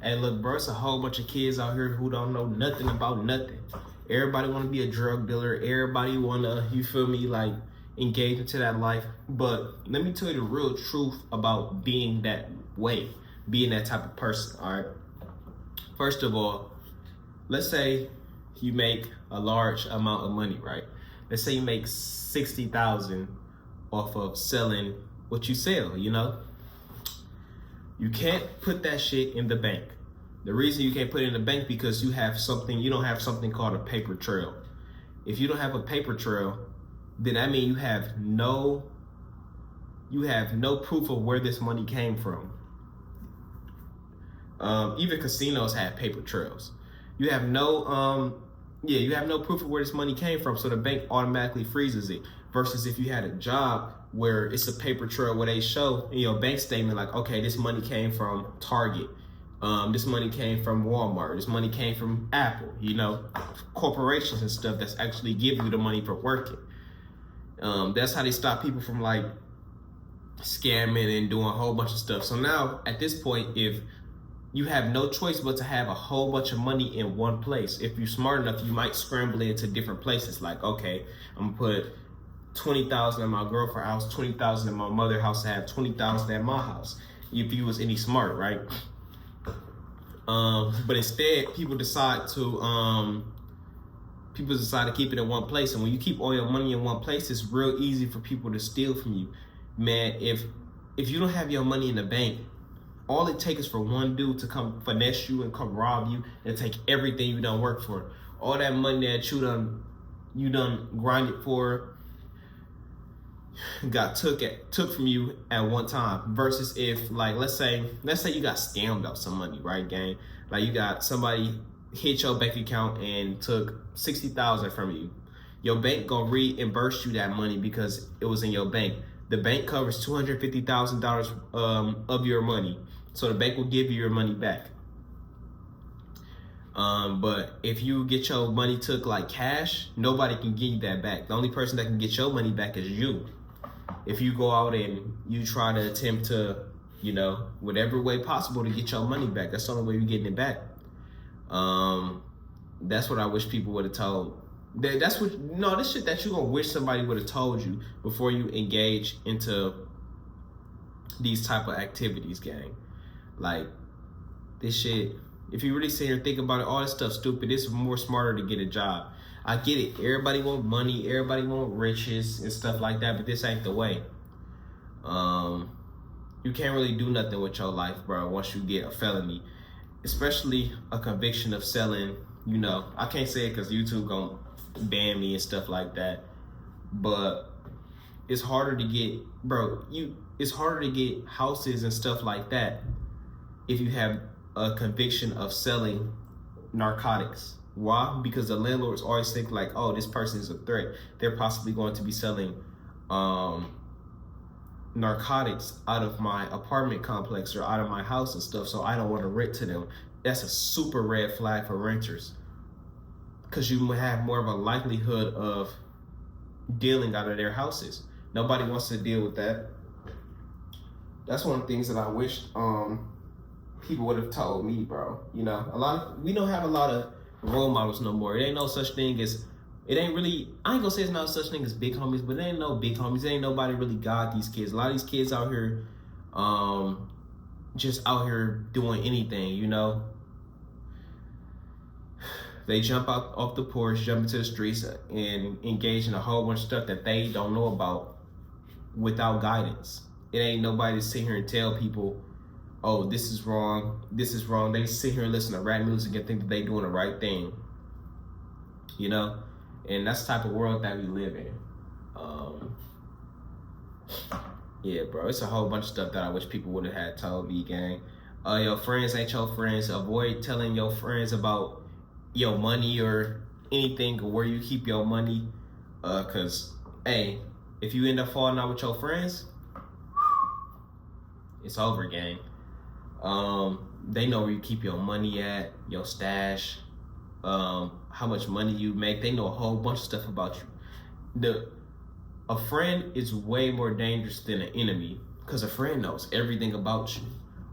Hey, look, bro, it's a whole bunch of kids out here who don't know nothing about nothing. Everybody want to be a drug dealer. Everybody want to, you feel me, like, engage into that life. But let me tell you the real truth about being that way, being that type of person, all right? First of all, let's say you make a large amount of money, right? Let's say you make 60,000 off of selling what you sell, you know? You can't put that shit in the bank. The reason you can't put it in the bank because you don't have something called a paper trail. If you don't have a paper trail, then that means you have no proof of where this money came from. Even casinos have paper trails. You have no proof of where this money came from, so the bank automatically freezes it. Versus if you had a job where it's a paper trail where they show in your bank statement, like, okay, this money came from Target, this money came from Walmart, this money came from Apple, you know, corporations and stuff that's actually giving you the money for working. That's how they stop people from like scamming and doing a whole bunch of stuff. So now at this point, if you have no choice but to have a whole bunch of money in one place. If you're smart enough, you might scramble it into different places. Like, okay, I'm gonna put 20,000 in my girlfriend's house, 20,000 in my mother's house, I have 20,000 at my house. If you was any smart, right? But instead, people decide to keep it in one place. And when you keep all your money in one place, it's real easy for people to steal from you. Man, if you don't have your money in the bank, all it takes is for one dude to come finesse you and come rob you and take everything you done work for. All that money that you done grinded for got took from you at one time. Versus if, like, let's say you got scammed out some money, right, gang? Like, you got somebody hit your bank account and took 60,000 from you. Your bank gonna reimburse you that money because it was in your bank. The bank covers $250,000 of your money, so the bank will give you your money back. But if you get your money took like cash, nobody can give you that back. The only person that can get your money back is you. If you go out and you try to attempt to, you know, whatever way possible to get your money back, that's the only way you're getting it back. That's what I wish people would have told. This shit that you're gonna wish somebody would have told you before you engage into these type of activities, gang. Like, this shit, if you really sit here and think about it, all this stuff stupid. It's more smarter to get a job. I get it. Everybody want money. Everybody want riches and stuff like that, but this ain't the way. You can't really do nothing with your life, bro, once you get a felony, especially a conviction of selling. You know, I can't say it because YouTube gonna ban me and stuff like that, but it's harder to get, it's harder to get houses and stuff like that if you have a conviction of selling narcotics. Why? Because the landlords always think like, oh, this person is a threat. They're possibly going to be selling narcotics out of my apartment complex or out of my house and stuff, so I don't want to rent to them. That's a super red flag for renters, because you have more of a likelihood of dealing out of their houses. Nobody wants to deal with that. That's one of the things that I wish people would have told me, bro. You know, we don't have a lot of role models no more. It ain't no such thing as, I ain't gonna say it's not such thing as big homies, but there ain't no big homies. There ain't nobody really got these kids. A lot of these kids out here, just out here doing anything, you know. They jump out off the porch, jump into the streets, and engage in a whole bunch of stuff that they don't know about without guidance. It ain't nobody to sit here and tell people, oh, this is wrong, this is wrong. They sit here and listen to rap music and think that they doing the right thing, you know? And that's the type of world that we live in. Yeah, bro, it's a whole bunch of stuff that I wish people would have had told me, gang. Your friends ain't your friends. Avoid telling your friends about your money or anything or where you keep your money. Cause, hey, if you end up falling out with your friends, it's over, gang. They know where you keep your money at, your stash, how much money you make. They know a whole bunch of stuff about you. A friend is way more dangerous than an enemy, because a friend knows everything about you.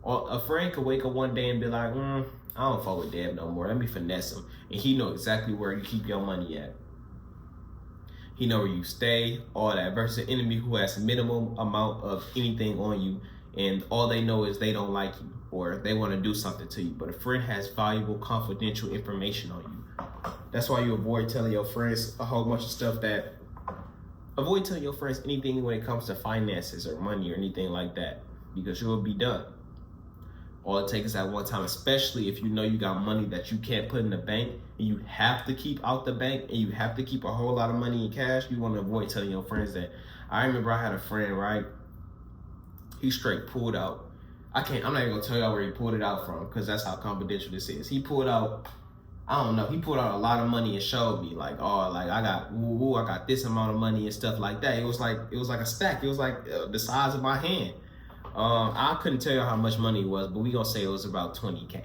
Or a friend could wake up one day and be like, I don't fuck with Dev no more. Let me finesse him. And he know exactly where you keep your money at. He know where you stay, all that. Versus an enemy who has minimum amount of anything on you, and all they know is they don't like you or they want to do something to you. But a friend has valuable, confidential information on you. That's why you avoid telling your friends a whole bunch of stuff that. Avoid telling your friends anything when it comes to finances or money or anything like that, because you will be done. All it takes is that one time, especially if you know you got money that you can't put in the bank and you have to keep out the bank and you have to keep a whole lot of money in cash. You want to avoid telling your friends that. I remember I had a friend, right? He straight pulled out. I'm not even gonna tell y'all where he pulled it out from, because that's how confidential this is. He pulled out, I don't know, he pulled out a lot of money and showed me like, oh, like I got this amount of money and stuff like that. It was like a stack. It was like the size of my hand. I couldn't tell you how much money it was, but we gonna say it was about 20K.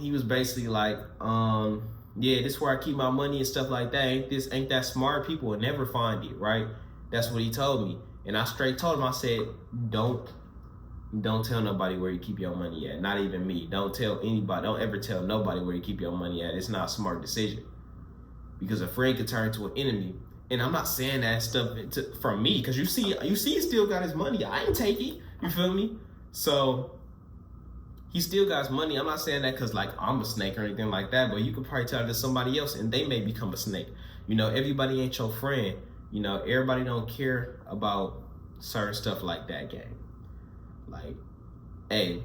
He was basically like, yeah, this is where I keep my money and stuff like that. Ain't that smart? People will never find it, right? That's what he told me. And I straight told him, I said, don't tell nobody where you keep your money at. Not even me. Don't tell anybody. Don't ever tell nobody where you keep your money at. It's not a smart decision. Because a friend could turn into an enemy. And I'm not saying that stuff from me, because you see he still got his money. I ain't take it. You feel me? So he still got his money. I'm not saying that because like I'm a snake or anything like that, but you could probably tell it to somebody else and they may become a snake. You know, everybody ain't your friend. You know, everybody don't care about certain stuff like that, gang. Like, hey,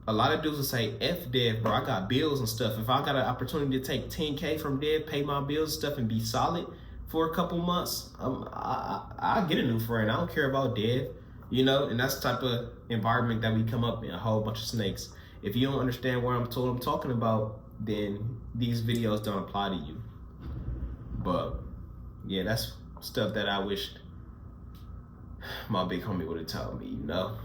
a lot of dudes will say, F Dev, bro, I got bills and stuff. If I got an opportunity to take 10K from Dev, pay my bills and stuff and be solid for a couple months, I'll get a new friend. I don't care about Dev, you know? And that's the type of environment that we come up in, a whole bunch of snakes. If you don't understand what I'm talking about, then these videos don't apply to you. But yeah, that's stuff that I wished my big homie would have told me, you know?